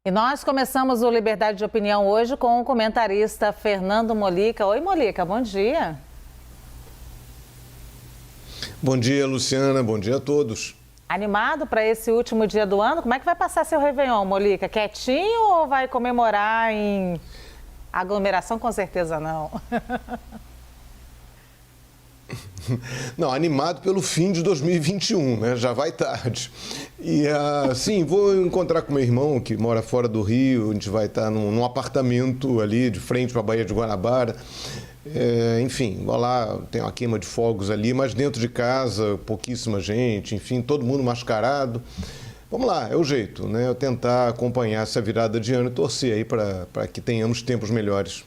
E nós começamos o Liberdade de Opinião hoje com o comentarista Fernando Mollica. Oi, Mollica, bom dia. Bom dia, Luciana. Bom dia a todos. Animado para esse último dia do ano? Como é que vai passar seu Réveillon, Mollica? Quietinho ou vai comemorar em aglomeração? Com certeza não. Não, animado pelo fim de 2021, né? Já vai tarde. E sim, vou encontrar com meu irmão que mora fora do Rio. A gente vai estar num apartamento ali de frente para a Baía de Guanabara. Enfim, vou lá, tem uma queima de fogos ali, mas dentro de casa, pouquíssima gente, enfim, todo mundo mascarado. Vamos lá, é o jeito, né? Eu tentar acompanhar essa virada de ano e torcer aí para que tenhamos tempos melhores.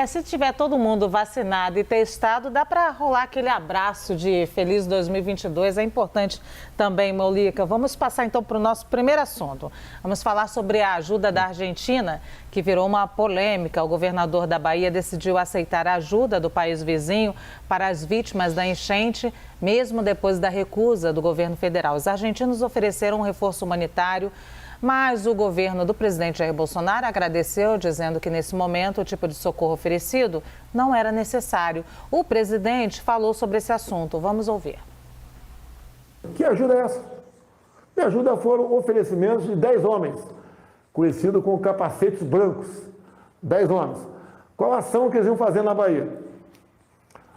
Se tiver todo mundo vacinado e testado, dá para rolar aquele abraço de feliz 2022. É importante também, Mollica. Vamos passar então para o nosso primeiro assunto. Vamos falar sobre a ajuda da Argentina, que virou uma polêmica. O governador da Bahia decidiu aceitar a ajuda do país vizinho para as vítimas da enchente, mesmo depois da recusa do governo federal. Os argentinos ofereceram um reforço humanitário, mas o governo do presidente Jair Bolsonaro agradeceu, dizendo que nesse momento o tipo de socorro oferecido não era necessário. O presidente falou sobre esse assunto. Vamos ouvir. Que ajuda é essa? Que ajuda foram oferecimentos de 10 homens, conhecidos como capacetes brancos. 10 homens. Qual a ação que eles iam fazer na Bahia?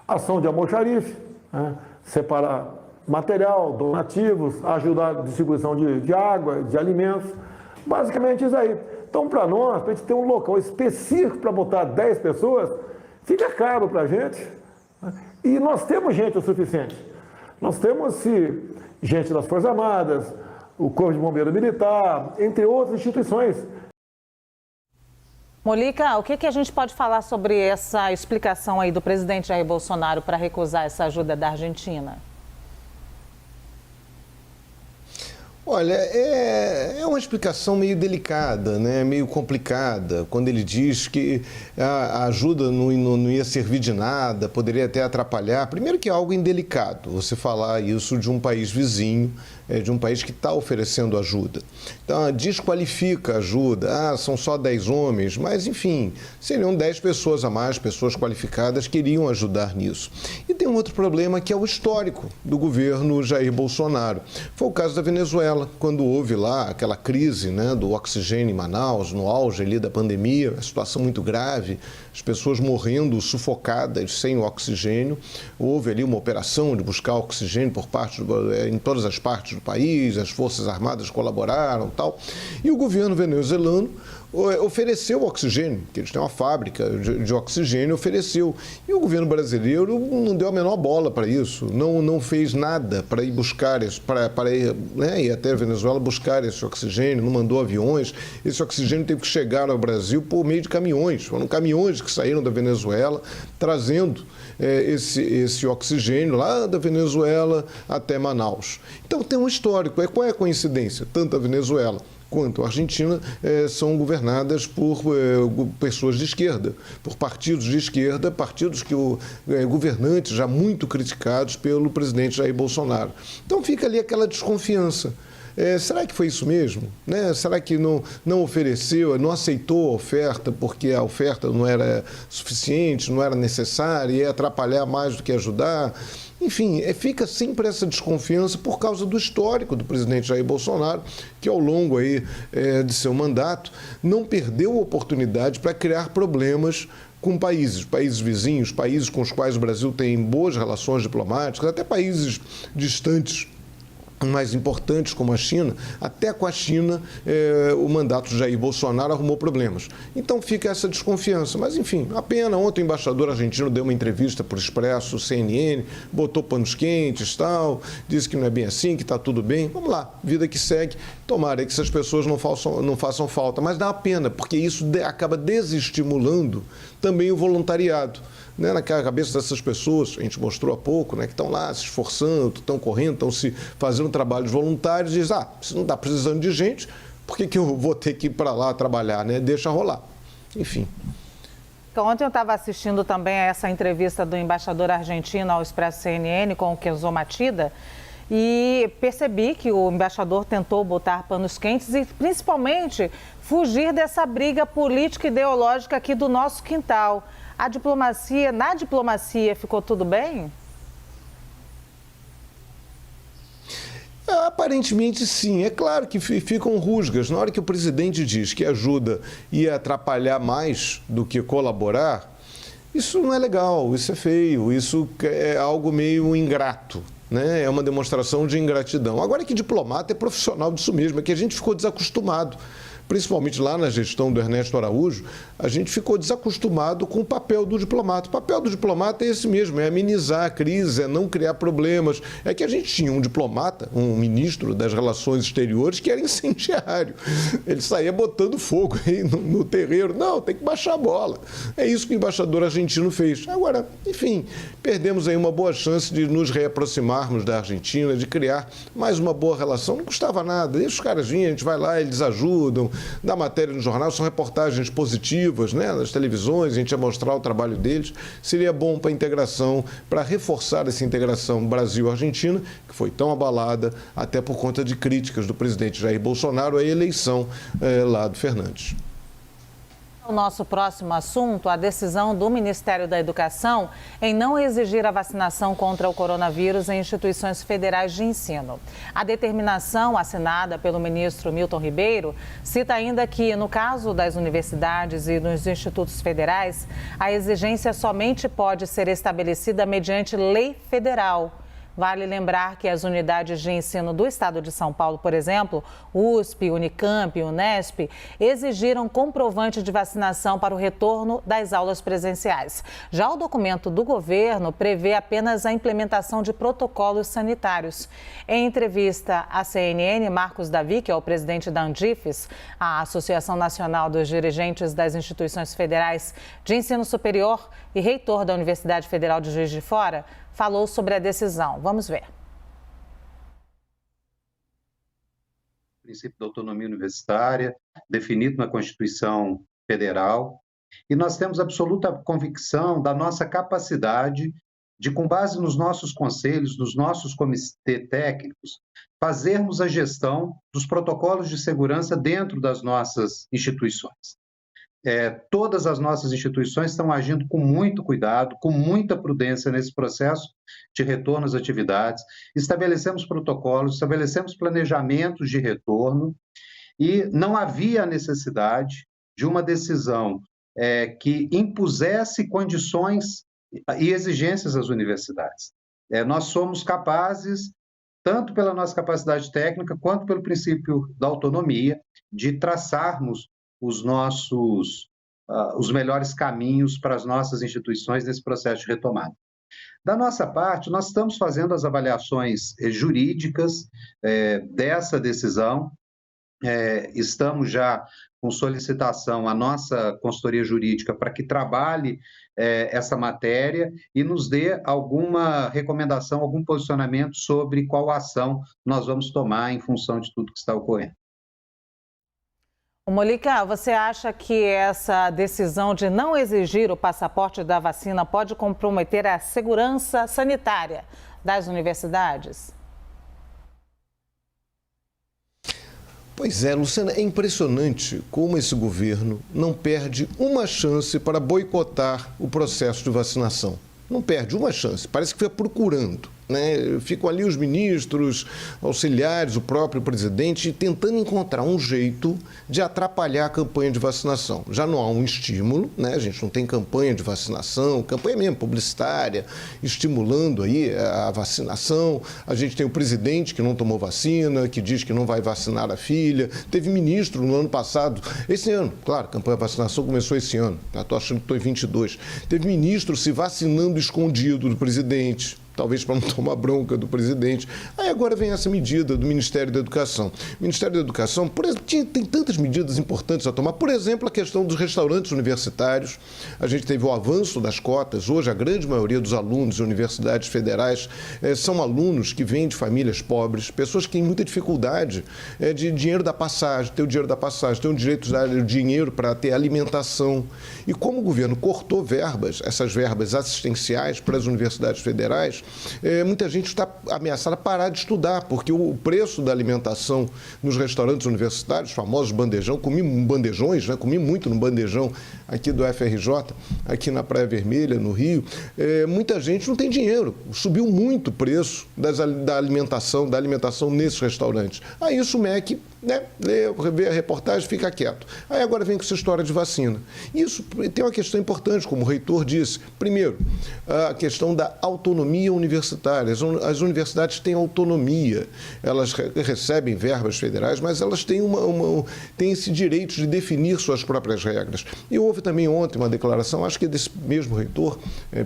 Ação de almoxarife, né? Separar material, donativos, ajudar na distribuição de água, de alimentos, basicamente isso aí. Então, para nós, para a gente ter um local específico para botar 10 pessoas, fica caro para a gente, né? E nós temos gente o suficiente. Nós temos gente das Forças Armadas, o Corpo de Bombeiro Militar, entre outras instituições. Mollica, o que a gente pode falar sobre essa explicação aí do presidente Jair Bolsonaro para recusar essa ajuda da Argentina? Olha, é uma explicação meio delicada, né? Meio complicada, quando ele diz que a ajuda não ia servir de nada, poderia até atrapalhar. Primeiro que é algo indelicado você falar isso de um país vizinho, de um país que está oferecendo ajuda. Então, desqualifica a ajuda. São só 10 homens, mas enfim, seriam 10 pessoas a mais, pessoas qualificadas que iriam ajudar nisso. E tem um outro problema que é o histórico do governo Jair Bolsonaro. Foi o caso da Venezuela, quando houve lá aquela crise, né, do oxigênio em Manaus, no auge ali da pandemia, a situação muito grave, as pessoas morrendo sufocadas sem o oxigênio. Houve ali uma operação de buscar oxigênio por parte em todas as partes do país, as Forças Armadas colaboraram e tal. E o governo venezuelano ofereceu oxigênio, que eles têm uma fábrica de oxigênio, ofereceu. E o governo brasileiro não deu a menor bola para isso, não fez nada para ir buscar, para ir até a Venezuela buscar esse oxigênio, não mandou aviões. Esse oxigênio teve que chegar ao Brasil por meio de caminhões. Foram caminhões que saíram da Venezuela trazendo esse oxigênio lá da Venezuela até Manaus. Então tem um histórico. Qual é a coincidência? Tanto a Venezuela quanto a Argentina são governadas por pessoas de esquerda, por partidos de esquerda, partidos que governantes já muito criticados pelo presidente Jair Bolsonaro. Então fica ali aquela desconfiança. Será que foi isso mesmo? Né? Será que não ofereceu, não aceitou a oferta porque a oferta não era suficiente, não era necessária, ia atrapalhar mais do que ajudar? Enfim, fica sempre essa desconfiança por causa do histórico do presidente Jair Bolsonaro, que ao longo aí, de seu mandato não perdeu a oportunidade para criar problemas com países vizinhos, países com os quais o Brasil tem boas relações diplomáticas, até países distantes, mais importantes como a China. Até com a China o mandato de Jair Bolsonaro arrumou problemas. Então fica essa desconfiança. Mas enfim, a pena. Ontem o embaixador argentino deu uma entrevista para o Expresso, CNN, botou panos quentes e tal, disse que não é bem assim, que está tudo bem. Vamos lá, vida que segue. Tomara que essas pessoas não façam falta. Mas dá uma pena, porque isso acaba desestimulando também o voluntariado. Né, na cabeça dessas pessoas, a gente mostrou há pouco, né, que estão lá se esforçando, estão correndo, estão se fazendo trabalhos voluntários, e diz, se não está precisando de gente, por que eu vou ter que ir para lá trabalhar, né? Deixa rolar. Enfim. Ontem eu estava assistindo também a essa entrevista do embaixador argentino ao Expresso CNN com o Kenzo Matida, e percebi que o embaixador tentou botar panos quentes e, principalmente, fugir dessa briga política e ideológica aqui do nosso quintal. Na diplomacia, ficou tudo bem? Aparentemente sim, é claro que ficam rusgas. Na hora que o presidente diz que ajuda ia atrapalhar mais do que colaborar, isso não é legal, isso é feio, isso é algo meio ingrato, né? É uma demonstração de ingratidão. Agora que diplomata é profissional disso mesmo, é que a gente ficou desacostumado. Principalmente lá na gestão do Ernesto Araújo, a gente ficou desacostumado com o papel do diplomata. O papel do diplomata é esse mesmo, é amenizar a crise, é não criar problemas. É que a gente tinha um diplomata, um ministro das Relações Exteriores, que era incendiário. Ele saía botando fogo aí no terreiro. Não, tem que baixar a bola. É isso que o embaixador argentino fez. Agora, enfim, perdemos aí uma boa chance de nos reaproximarmos da Argentina, de criar mais uma boa relação. Não custava nada. Deixa os caras virem, a gente vai lá, eles ajudam. Da matéria no jornal, são reportagens positivas, né? Nas televisões, a gente ia mostrar o trabalho deles. Seria bom para a integração, para reforçar essa integração Brasil-Argentina, que foi tão abalada até por conta de críticas do presidente Jair Bolsonaro à eleição lá do Fernandes. O nosso próximo assunto, a decisão do Ministério da Educação em não exigir a vacinação contra o coronavírus em instituições federais de ensino. A determinação assinada pelo ministro Milton Ribeiro cita ainda que, no caso das universidades e dos institutos federais, a exigência somente pode ser estabelecida mediante lei federal. Vale lembrar que as unidades de ensino do estado de São Paulo, por exemplo, USP, Unicamp e Unesp, exigiram comprovante de vacinação para o retorno das aulas presenciais. Já o documento do governo prevê apenas a implementação de protocolos sanitários. Em entrevista à CNN, Marcos Davi, que é o presidente da Andifes, a Associação Nacional dos Dirigentes das Instituições Federais de Ensino Superior e reitor da Universidade Federal de Juiz de Fora, falou sobre a decisão. Vamos ver. O princípio da autonomia universitária, definido na Constituição Federal, e nós temos absoluta convicção da nossa capacidade de, com base nos nossos conselhos, nos nossos comitês técnicos, fazermos a gestão dos protocolos de segurança dentro das nossas instituições. Todas as nossas instituições estão agindo com muito cuidado, com muita prudência nesse processo de retorno às atividades. Estabelecemos protocolos, estabelecemos planejamentos de retorno e não havia a necessidade de uma decisão que impusesse condições e exigências às universidades. Nós somos capazes, tanto pela nossa capacidade técnica, quanto pelo princípio da autonomia, de traçarmos os melhores caminhos para as nossas instituições nesse processo de retomada. Da nossa parte, nós estamos fazendo as avaliações jurídicas dessa decisão, estamos já com solicitação à nossa consultoria jurídica para que trabalhe essa matéria e nos dê alguma recomendação, algum posicionamento sobre qual ação nós vamos tomar em função de tudo que está ocorrendo. Mônica, você acha que essa decisão de não exigir o passaporte da vacina pode comprometer a segurança sanitária das universidades? Pois é, Luciana, é impressionante como esse governo não perde uma chance para boicotar o processo de vacinação. Não perde uma chance, parece que fica procurando. Ficam ali os ministros, auxiliares, o próprio presidente, tentando encontrar um jeito de atrapalhar a campanha de vacinação. Já não há um estímulo, a gente não tem campanha de vacinação, campanha mesmo publicitária, estimulando aí a vacinação. A gente tem o presidente que não tomou vacina, que diz que não vai vacinar a filha. Teve ministro no ano passado, esse ano, claro, a campanha de vacinação começou esse ano, estou achando que estou em 22. Teve ministro se vacinando escondido do presidente, talvez para não tomar bronca do presidente. Aí agora vem essa medida do Ministério da Educação. O Ministério da Educação, tem tantas medidas importantes a tomar. Por exemplo, a questão dos restaurantes universitários. A gente teve o avanço das cotas. Hoje, a grande maioria dos alunos de universidades federais são alunos que vêm de famílias pobres, pessoas que têm muita dificuldade de dinheiro da passagem, ter o dinheiro da passagem, ter o direito de dar o dinheiro para ter alimentação. E como o governo cortou essas verbas assistenciais para as universidades federais, muita gente está ameaçada a parar de estudar, porque o preço da alimentação nos restaurantes universitários, famosos bandejão, comi bandejões, né? Comi muito no bandejão aqui do FRJ, aqui na Praia Vermelha, no Rio. Muita gente não tem dinheiro, subiu muito o preço da alimentação nesses restaurantes. Aí isso o MEC, né, vê a reportagem, fica quieto. Aí agora vem com essa história de vacina. Isso tem uma questão importante, como o reitor disse. Primeiro, a questão da autonomia universitária. As universidades têm autonomia, elas recebem verbas federais, mas elas têm, têm esse direito de definir suas próprias regras. E houve também ontem uma declaração, acho que é desse mesmo reitor,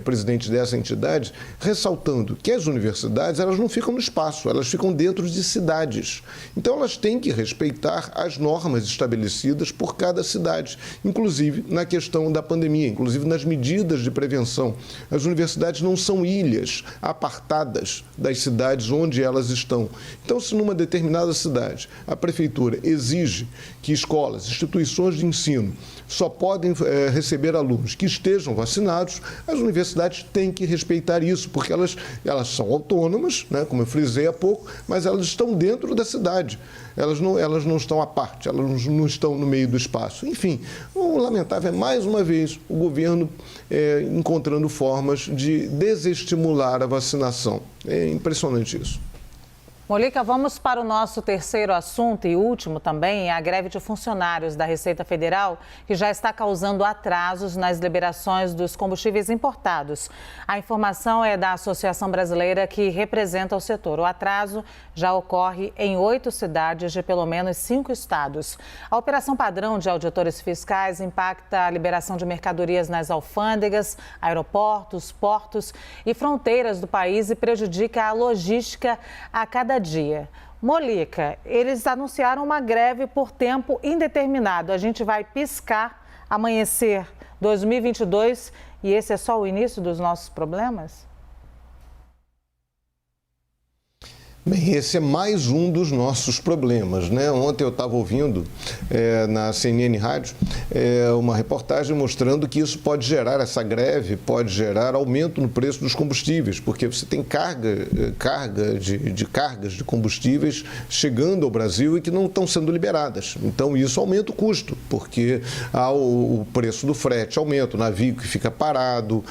presidente dessa entidade, ressaltando que as universidades elas não ficam no espaço, elas ficam dentro de cidades. Então elas têm que respeitar as normas estabelecidas por cada cidade, inclusive na questão da pandemia, inclusive nas medidas de prevenção. As universidades não são ilhas apartadas das cidades onde elas estão. Então, se numa determinada cidade a prefeitura exige que escolas, instituições de ensino só podem receber alunos que estejam vacinados, as universidades têm que respeitar isso, porque elas são autônomas, né, como eu frisei há pouco, mas elas estão dentro da cidade. Elas não estão à parte, elas não estão no meio do espaço. Enfim, o lamentável é, mais uma vez, o governo encontrando formas de desestimular a vacinação. É impressionante isso. Molica, vamos para o nosso terceiro assunto e último também, a greve de funcionários da Receita Federal, que já está causando atrasos nas liberações dos combustíveis importados. A informação é da Associação Brasileira que representa o setor. O atraso já ocorre em 8 cidades de pelo menos 5 estados. A operação padrão de auditores fiscais impacta a liberação de mercadorias nas alfândegas, aeroportos, portos e fronteiras do país e prejudica a logística a cada dia. Molica, eles anunciaram uma greve por tempo indeterminado. A gente vai piscar, amanhecer 2022 e esse é só o início dos nossos problemas? Bem, esse é mais um dos nossos problemas, né? Ontem eu estava ouvindo na CNN Rádio uma reportagem mostrando que isso pode gerar, essa greve pode gerar aumento no preço dos combustíveis, porque você tem cargas de combustíveis chegando ao Brasil e que não estão sendo liberadas. Então isso aumenta o custo, porque há o preço do frete aumenta, o navio que fica parado,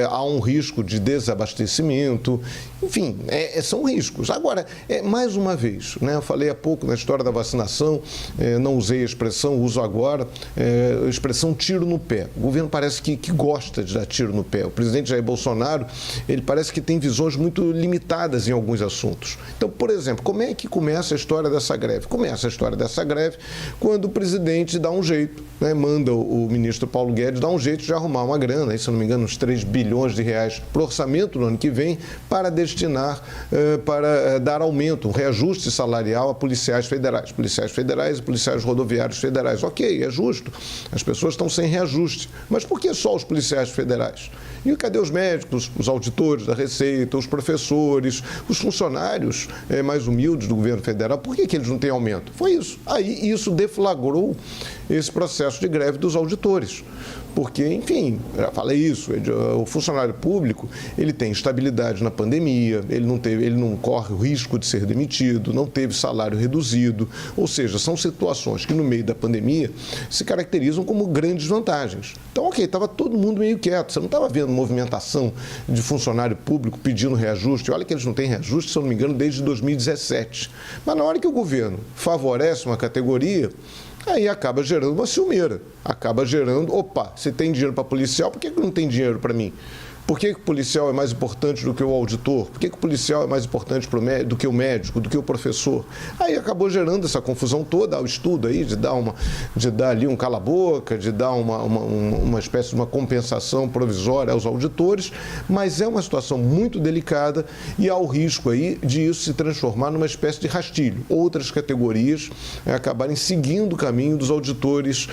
há um risco de desabastecimento, enfim, são riscos. Agora, mais uma vez, né, eu falei há pouco na história da vacinação, não usei a expressão, uso agora, a expressão tiro no pé. O governo parece que gosta de dar tiro no pé. O presidente Jair Bolsonaro, ele parece que tem visões muito limitadas em alguns assuntos. Então, por exemplo, como é que começa a história dessa greve? Começa a história dessa greve quando o presidente dá um jeito, né, manda o ministro Paulo Guedes dar um jeito de arrumar uma grana, aí, se eu não me engano, uns 3 bilhões de reais para o orçamento no ano que vem, para destinar, para dar aumento, um reajuste salarial a policiais federais e policiais rodoviários federais. Ok, é justo, as pessoas estão sem reajuste, mas por que só os policiais federais? E cadê os médicos, os auditores da Receita, os professores, os funcionários mais humildes do governo federal? Por que eles não têm aumento? Foi isso. Aí isso deflagrou esse processo de greve dos auditores. Porque, enfim, já falei isso, o funcionário público, ele tem estabilidade na pandemia, ele não corre o risco de ser demitido, não teve salário reduzido, ou seja, são situações que no meio da pandemia se caracterizam como grandes vantagens. Então, ok, estava todo mundo meio quieto, você não estava vendo movimentação de funcionário público pedindo reajuste, olha que eles não têm reajuste, se eu não me engano, desde 2017. Mas na hora que o governo favorece uma categoria, aí acaba gerando uma ciumeira, acaba gerando, opa, você tem dinheiro para policial, por que não tem dinheiro para mim? Por que o policial é mais importante do que o auditor? Por que o policial é mais importante do que o médico, do que o professor? Aí acabou gerando essa confusão toda, ao estudo aí, de dar ali um cala-boca, de dar uma espécie de uma compensação provisória aos auditores, mas é uma situação muito delicada e há o risco aí de isso se transformar numa espécie de rastilho. Outras categorias acabarem seguindo o caminho dos auditores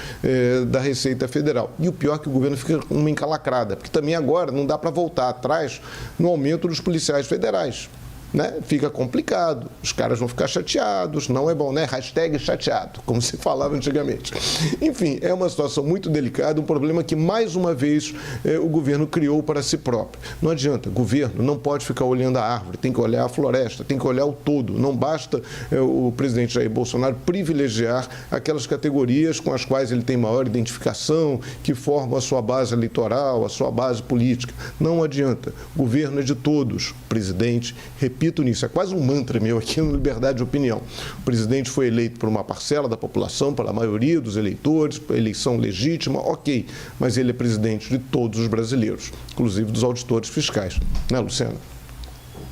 da Receita Federal. E o pior é que o governo fica uma encalacrada, porque também agora não dá para voltar atrás no aumento dos policiais federais. né, fica complicado. Os caras vão ficar chateados, não é bom, né? Hashtag chateado, como se falava antigamente. Enfim, é uma situação muito delicada, um problema que, mais uma vez, o governo criou para si próprio. Não adianta, governo não pode ficar olhando a árvore, tem que olhar a floresta, tem que olhar o todo. Não basta o presidente Jair Bolsonaro privilegiar aquelas categorias com as quais ele tem maior identificação, que formam a sua base eleitoral, a sua base política. Não adianta. O governo é de todos. O presidente, repito nisso, é quase um mantra meu aqui no Liberdade de Opinião. O presidente foi eleito por uma parcela da população, pela maioria dos eleitores, eleição legítima, ok, mas ele é presidente de todos os brasileiros, inclusive dos auditores fiscais. Né, Luciana?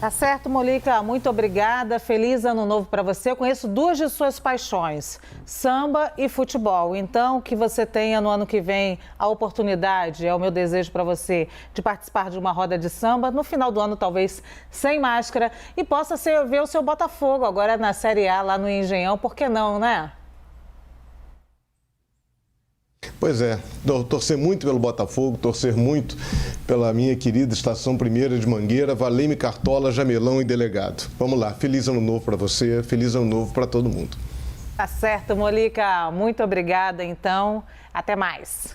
Tá certo, Molica, muito obrigada. Feliz ano novo para você. Eu conheço duas de suas paixões, samba e futebol. Então, que você tenha no ano que vem a oportunidade, é o meu desejo para você, de participar de uma roda de samba, no final do ano talvez sem máscara, e possa ver o seu Botafogo agora na Série A lá no Engenhão, por que não, né? Pois é, torcer muito pelo Botafogo, torcer muito pela minha querida Estação Primeira de Mangueira, Valeme, Cartola, Jamelão e Delegado. Vamos lá, feliz ano novo para você, feliz ano novo para todo mundo. Tá certo, Molica, muito obrigada então, até mais.